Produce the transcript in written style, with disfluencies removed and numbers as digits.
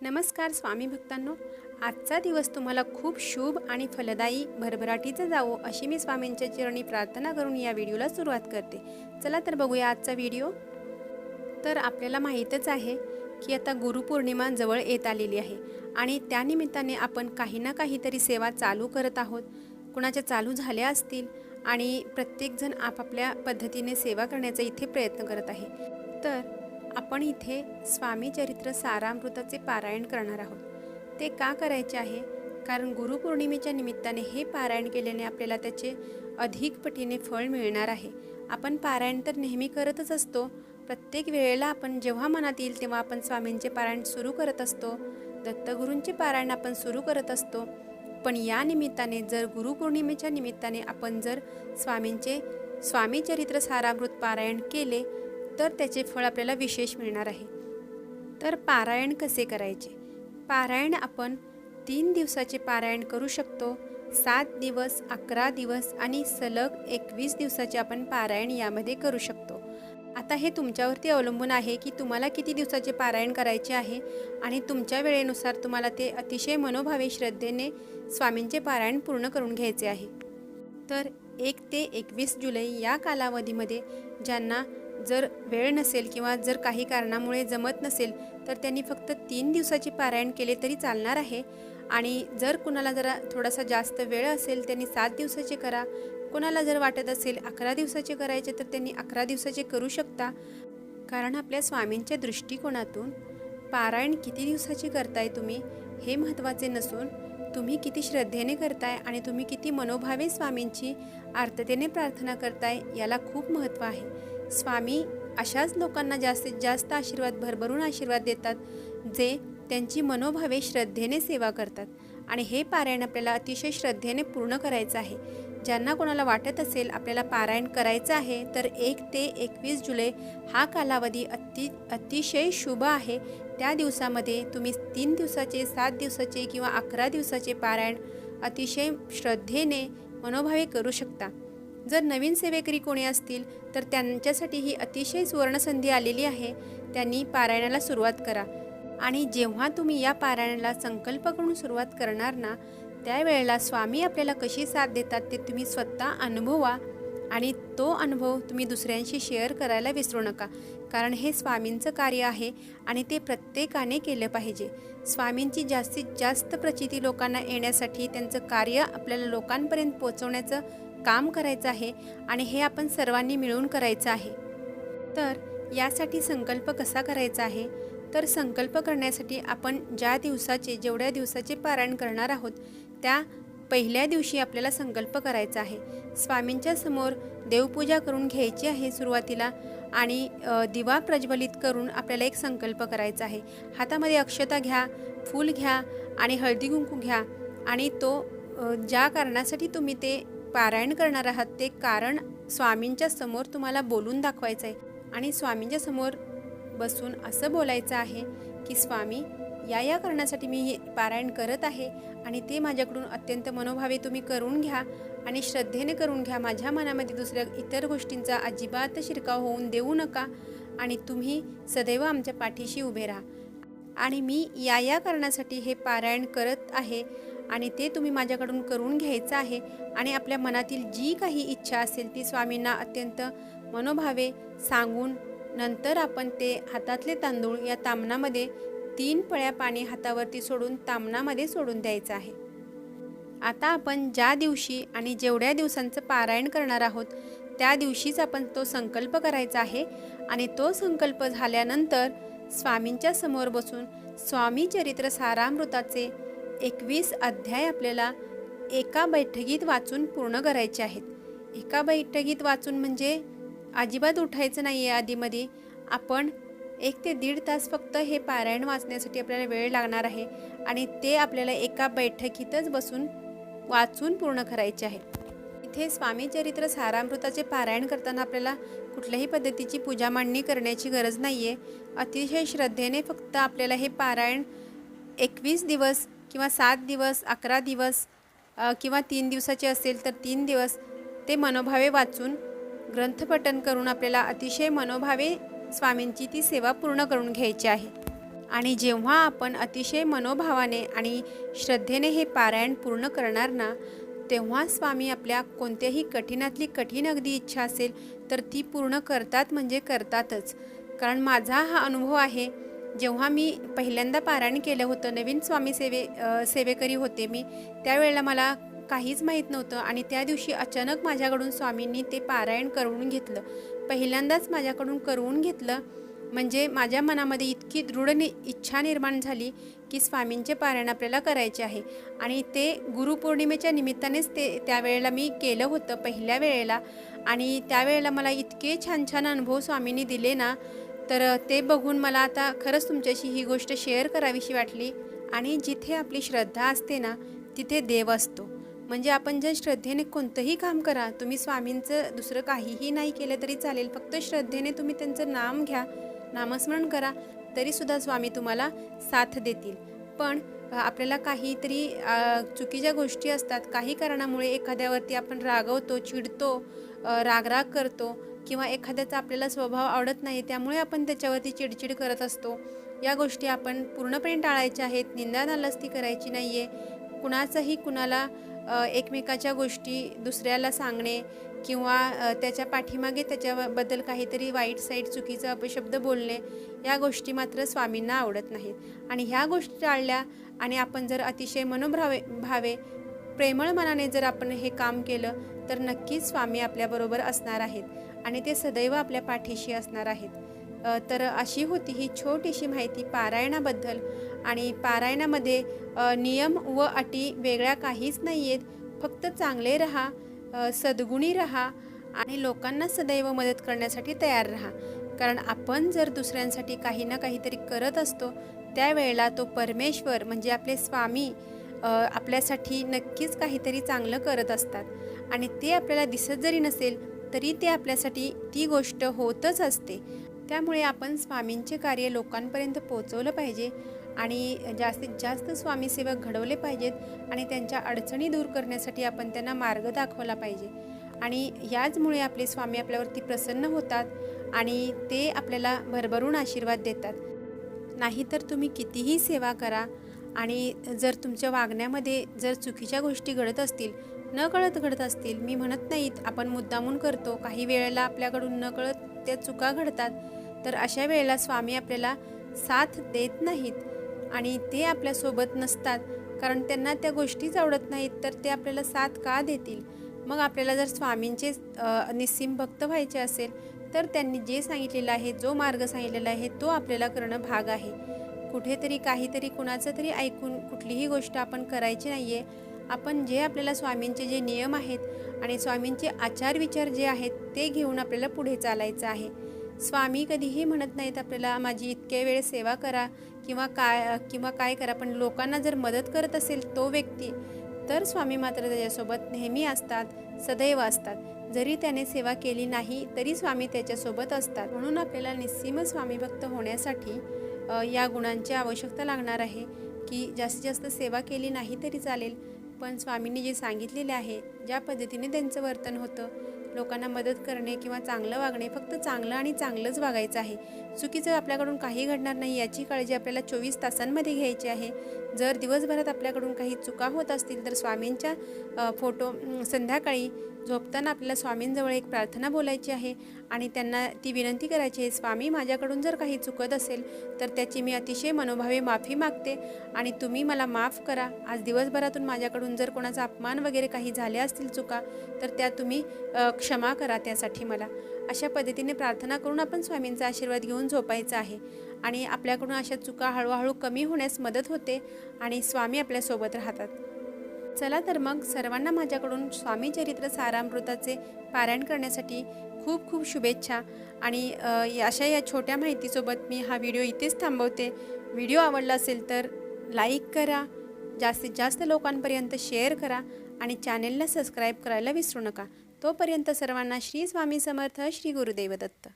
नमस्कार स्वामी भक्तांनो, आजचा दिवस तुम्हाला खूप शुभ आणि फलदायी भरभराटीचा जावो अशी मी स्वामींच्या चरणी प्रार्थना करून या व्हिडिओला सुरुवात करते। चला तर बघूया आजचा व्हिडिओ। तर आपल्याला माहीतच आहे की आता गुरुपौर्णिमा जवळ येत आलेली आहे आणि त्या निमित्ताने आपण काही ना काहीतरी सेवा चालू करत आहोत। कुणाच्या चालू झाल्या असतील आणि प्रत्येकजण आपापल्या पद्धतीने सेवा करण्याचा इथे प्रयत्न करत आहे। तर आपण इथे स्वामी चरित्र सारामृताचे पारायण करणार आहोत। ते का करायचे आहे? कारण गुरुपौर्णिमेच्या निमित्ताने हे पारायण केल्याने आपल्याला त्याचे अधिक पटीने फळ मिळणार आहे। आपण पारायण तर नेहमी करतच असतो, प्रत्येक वेळेला आपण जेव्हा मनात येईल तेव्हा आपण स्वामींचे पारायण सुरू करत असतो, दत्तगुरूंचे पारायण आपण सुरू करत असतो। पण या निमित्ताने जर गुरुपौर्णिमेच्या निमित्ताने आपण जर स्वामींचे स्वामी चरित्र सारामृत पारायण केले तर त्याचे फळ आपल्याला विशेष मिळणार आहे। तर पारायण कसे करायचे? पारायण आपण 3 दिवसाचे पारायण करू शकतो, 7 दिवस, 11 दिवस आणि सलग 21 दिवसाचे आपण पारायण यामध्ये करू शकतो। आता हे तुमच्यावरती अवलंबून आहे की तुम्हाला किती दिवसाचे पारायण करायचे आहे आणि तुमच्या वेळेनुसार तुम्हाला ते अतिशय मनोभावे श्रद्धेने स्वामींचे पारायण पूर्ण करून घ्यायचे आहे। तर 1 ते 21 जुलै या कालावधीमध्ये ज्यांना जर वेळ नसेल किंवा जर काही कारणामुळे जमत नसेल तर त्यांनी फक्त 3 दिवसाचे पारायण केले तरी चालणार आहे। आणि जर कुणाला जरा थोडासा जास्त वेळ असेल त्यांनी 7 दिवसाचे करा, कुणाला जर वाटत असेल 11 दिवसाचे करायचे तर त्यांनी 11 दिवसाचे करू शकता। कारण आपल्या स्वामींच्या दृष्टिकोनातून पारायण किती दिवसाचे करताय तुम्ही हे महत्त्वाचे नसून तुम्ही किती श्रद्धेने करताय आणि तुम्ही किती मनोभावे स्वामींची आर्ततेने प्रार्थना करताय याला खूप महत्त्व आहे। स्वामी अशाच लोकांना जास्तीत जास्त आशीर्वाद भरभरून आशीर्वाद देतात जे त्यांची मनोभावे श्रद्धेने सेवा करतात। आणि हे पारायण आपल्याला अतिशय श्रद्धेने पूर्ण करायचं आहे। ज्यांना कोणाला वाटत असेल आपल्याला पारायण करायचं आहे तर 1 ते 21 जुलै हा कालावधी अतिशय शुभ आहे। त्या दिवसामध्ये तुम्ही 3 दिवसाचे, 7 दिवसाचे किंवा 11 दिवसाचे पारायण अतिशय श्रद्धेने मनोभावे करू शकता। जर नवीन सेवेकरी कोणी असतील तर त्यांच्यासाठी ही अतिशय सुवर्णसंधी आलेली आहे, त्यांनी पारायणाला सुरुवात करा। आणि जेव्हा तुम्ही या पारायणाला संकल्प करून सुरुवात करणार ना त्यावेळेला स्वामी आपल्याला कशी साथ देतात ते तुम्ही स्वतः अनुभवा आणि तो अनुभव तुम्ही दुसऱ्यांशी शेअर करायला विसरू नका। कारण हे स्वामींचं कार्य आहे आणि ते प्रत्येकाने केलं पाहिजे। स्वामींची जास्तीत जास्त प्रचिती लोकांना येण्यासाठी त्यांचं कार्य आपल्याला लोकांपर्यंत पोहोचवण्याचं काम करायचं आहे आणि हे आपण सर्वांनी मिळून करायचं आहे। तर यासाठी संकल्प कसा करायचा आहे? तर संकल्प करण्यासाठी आपण जेवढ्या दिवसाचे पारायण करणार आहोत त्या पहिल्या दिवशी आपल्याला संकल्प करायचा आहे। स्वामींच्या समोर देवपूजा करून घ्यायची आहे सुरुवातीला आणि दिवा प्रज्वलित करून आपल्याला एक संकल्प करायचा आहे। हातामध्ये अक्षता घ्या, फूल घ्या आणि हळदी कुंकू घ्या आणि तो ज्या कारणासाठी तुम्ही ते पारायण करणार आहात ते कारण स्वामींच्या समोर तुम्हाला बोलून दाखवायचं आहे आणि स्वामींच्या समोर बसून असं बोलायचं आहे की स्वामी या कारणासाठी मी हे पारायण करत आहे आणि ते माझ्याकडून अत्यंत मनोभावे तुम्ही करून घ्या आणि श्रद्धेने करून घ्या। माझ्या मनामध्ये दुसऱ्या इतर गोष्टींचा अजिबात शिरकाव होऊन देऊ नका आणि तुम्ही सदैव आमच्या पाठीशी उभे राहा आणि मी या कारणासाठी हे पारायण करत आहे आणि ते तुम्ही माझ्याकडून करून घ्यायचं आहे। आणि आपल्या मनातील जी काही इच्छा असेल ती स्वामींना अत्यंत मनोभावे सांगून नंतर आपण ते हातातले तांदूळ या तामणामध्ये 3 पळ्या पाणी हातावरती सोडून तामणामध्ये सोडून द्यायचं आहे। आता आपण ज्या दिवशी आणि जेवढ्या दिवसांचं पारायण करणार आहोत त्या दिवशीच आपण तो संकल्प करायचा आहे आणि तो संकल्प झाल्यानंतर स्वामींच्या समोर बसून स्वामी चरित्र सारामृताचे 21 अध्याय आपल्याला एका बैठकीत वाचून पूर्ण करायचे आहेत। एका बैठकीत वाचून म्हणजे अजिबात उठायचं नाही आहे आधीमध्ये। आपण 1 ते 1.5 तास फक्त हे पारायण वाचण्यासाठी आपल्याला वेळ लागणार आहे आणि ते आपल्याला एका बैठकीतच बसून वाचून पूर्ण करायचे आहे। इथे स्वामी चरित्र सारामृताचे पारायण करताना आपल्याला कुठल्याही पद्धतीची पूजा मांडणी करण्याची गरज नाही आहे। अतिशय श्रद्धेने फक्त आपल्याला हे पारायण 21 दिवस किंवा 7 दिवस, 11 दिवस किंवा 3 दिवसाचे असेल तर 3 दिवस ते मनोभावे वाचून ग्रंथपठण करून आपल्याला अतिशय मनोभावे स्वामींची ती सेवा पूर्ण करून घ्यायची आहे। आणि जेव्हा आपण अतिशय मनोभावाने आणि श्रद्धेने हे पारायण पूर्ण करणार ना, तेव्हा स्वामी आपल्या कोणत्याही कठीणातली कठीण अगदी इच्छा असेल तर ती पूर्ण करतात म्हणजे करतातच. कारण माझा हा अनुभव आहे. जेव्हा मी पहिल्यांदा पारायण केलं होतं, नवीन स्वामी सेवेकरी होते मी, त्यावेळेला मला काहीच माहीत नव्हतं आणि त्या दिवशी अचानक माझ्याकडून स्वामींनी ते पारायण करवून घेतलं. पहिल्यांदाच माझ्याकडून करवून घेतलं म्हणजे माझ्या मनामध्ये इतकी दृढ इच्छा निर्माण झाली की स्वामींचे पारायण आपल्याला करायचे आहे. आणि ते गुरुपौर्णिमेच्या निमित्तानेच त्यावेळेला मी केलं होतं पहिल्या वेळेला. आणि त्यावेळेला मला इतके छान छान अनुभव स्वामींनी दिले ना, तर ते बघून मला आता खरंच तुमच्याशी ही गोष्ट शेअर करावीशी वाटली. आणि जिथे आपली श्रद्धा असते ना, तिथे देव असतो. म्हणजे आपण जर श्रद्धेने कोणतंही काम करा, तुम्ही स्वामींचं दुसरं काहीही नाही केलं तरी चालेल, फक्त श्रद्धेने तुम्ही त्यांचं नाम घ्या, नामस्मरण करा, तरीसुद्धा स्वामी तुम्हाला साथ देतील. पण आपल्याला काहीतरी चुकीच्या गोष्टी असतात, काही कारणामुळे एखाद्यावरती आपण रागवतो, चिडतो, रागराग करतो किंवा एखाद्याचा आपल्याला स्वभाव आवडत नाही, त्यामुळे आपण त्याच्यावरती चिडचिड करत असतो. या गोष्टी आपण पूर्णपणे टाळायच्या आहेत. निंदा नालस्ती करायची नाही आहे. कुणाला एकमेकाच्या गोष्टी दुसऱ्याला सांगणे किंवा त्याच्या पाठीमागे त्याच्याबद्दल काहीतरी वाईट साईट चुकीचा अपशब्द बोलणे, या गोष्टी मात्र स्वामींना आवडत नाहीत. आणि ह्या गोष्टी टाळल्या आणि आपण जर अतिशय भावे प्रेमळ मनाने जर आपण हे काम केलं तर नक्कीच स्वामी आपल्याबरोबर असणार आहेत आणि ते सदैव आपल्या पाठीशी असणार आहेत. तर अशी होती ही छोटीशी माहिती पारायणाबद्दल. आणि पारायणामध्ये नियम व अटी वेगळ्या काहीच नाही आहेत. फक्त चांगले राहा, सद्गुणी राहा आणि लोकांना सदैव मदत करण्यासाठी तयार राहा. कारण आपण जर दुसऱ्यांसाठी काही ना काहीतरी करत असतो, त्यावेळेला तो परमेश्वर म्हणजे आपले स्वामी आपल्यासाठी नक्कीच काहीतरी चांगलं करत असतात. आणि ते आपल्याला दिसत जरी नसेल तरी ते आपल्यासाठी ती गोष्ट होतच असते. त्यामुळे आपण स्वामींचे कार्य लोकांपर्यंत पोहोचवलं पाहिजे आणि जास्तीत जास्त स्वामीसेवक घडवले पाहिजेत आणि त्यांच्या अडचणी दूर करण्यासाठी आपण त्यांना मार्ग दाखवला पाहिजे. आणि याचमुळे आपले स्वामी आपल्यावरती प्रसन्न होतात आणि ते आपल्याला भरभरून आशीर्वाद देतात. नाहीतर तुम्ही कितीही सेवा करा आणि जर तुमच्या वागण्यामध्ये जर चुकीच्या गोष्टी घडत असतील, नकळत घडत असतील, मी म्हणत नाहीत आपण मुद्दामून करतो, काही वेळेला आपल्याकडून नकळत त्या चुका घडतात, तर अशा वेळेला स्वामी आपल्याला साथ देत नाहीत आणि ते आपल्यासोबत नसतात. कारण त्यांना त्या गोष्टीच आवडत नाहीत, तर ते आपल्याला साथ का देतील? मग आपल्याला जर स्वामींचे निस्सीम भक्त व्हायचे असेल तर त्यांनी जे सांगितलेलं आहे, जो मार्ग सांगितलेला आहे, तो आपल्याला करणं भाग आहे. कुठेतरी काहीतरी कुणाचं तरी ऐकून कुठलीही गोष्ट आपण करायची नाही आहे. आपण जे आपल्याला स्वामींचे जे नियम आहेत आणि स्वामींचे आचार विचार जे आहेत ते घेऊन आपल्याला पुढे चालायचं आहे. स्वामी कधीही म्हणत नाहीत आपल्याला माझी इतक्या वेळ सेवा करा किंवा काय करा, पण लोकांना जर मदत करत असेल तो व्यक्ती, तर स्वामी मात्र त्याच्यासोबत नेहमी असतात, सदैव असतात. जरी त्याने सेवा केली नाही तरी स्वामी त्याच्यासोबत असतात. म्हणून आपल्याला निस्सीम स्वामी भक्त होण्यासाठी या गुणांची आवश्यकता लागणार आहे की जास्तीत जास्त सेवा केली नाही तरी चालेल, पण स्वामींनी जे सांगितलेले आहे, ज्या पद्धतीने त्यांचं वर्तन होतं, लोकांना मदत करणे किंवा चांगलं वागणे, फक्त चांगलं आणि चांगलंच वागायचं आहे. चुकीचं आपल्याकडून काही घडणार नाही याची काळजी आपल्याला 24 तासांमध्ये घ्यायची आहे. जर दिवसभरात आपल्याकडून काही चुका होत असतील तर स्वामींच्या संध्याकाळी झोपताना आपल्याला स्वामींजवळ एक प्रार्थना बोलायची आहे आणि त्यांना ती विनंती करायची आहे, स्वामी माझ्याकडून जर काही चुकत असेल तर त्याची मी अतिशय मनोभावे माफी मागते आणि तुम्ही मला माफ करा. आज दिवसभरातून माझ्याकडून जर कोणाचा अपमान वगैरे काही झाले असतील चुका, तर त्या तुम्ही क्षमा करा त्यासाठी मला. अशा पद्धतीने प्रार्थना करून आपण स्वामींचा आशीर्वाद घेऊन झोपायचा आहे आणि आपल्याकडून अशा चुका हळूहळू कमी होण्यास मदत होते आणि स्वामी आपल्यासोबत राहतात. चला तर मग सर्वांना माझ्याकडून स्वामी चरित्र सारामृताचे पारायण करण्यासाठी खूप खूप शुभेच्छा. आणि अशा या छोट्या माहितीसोबत मी हा व्हिडिओ इथेच थांबवते. व्हिडिओ आवडला असेल तर लाईक करा, जास्तीत जास्त लोकांपर्यंत शेअर करा आणि चॅनेलला सबस्क्राईब करायला विसरू नका. तोपर्यंत सर्वांना श्री स्वामी समर्थ, श्री गुरुदेव दत्त.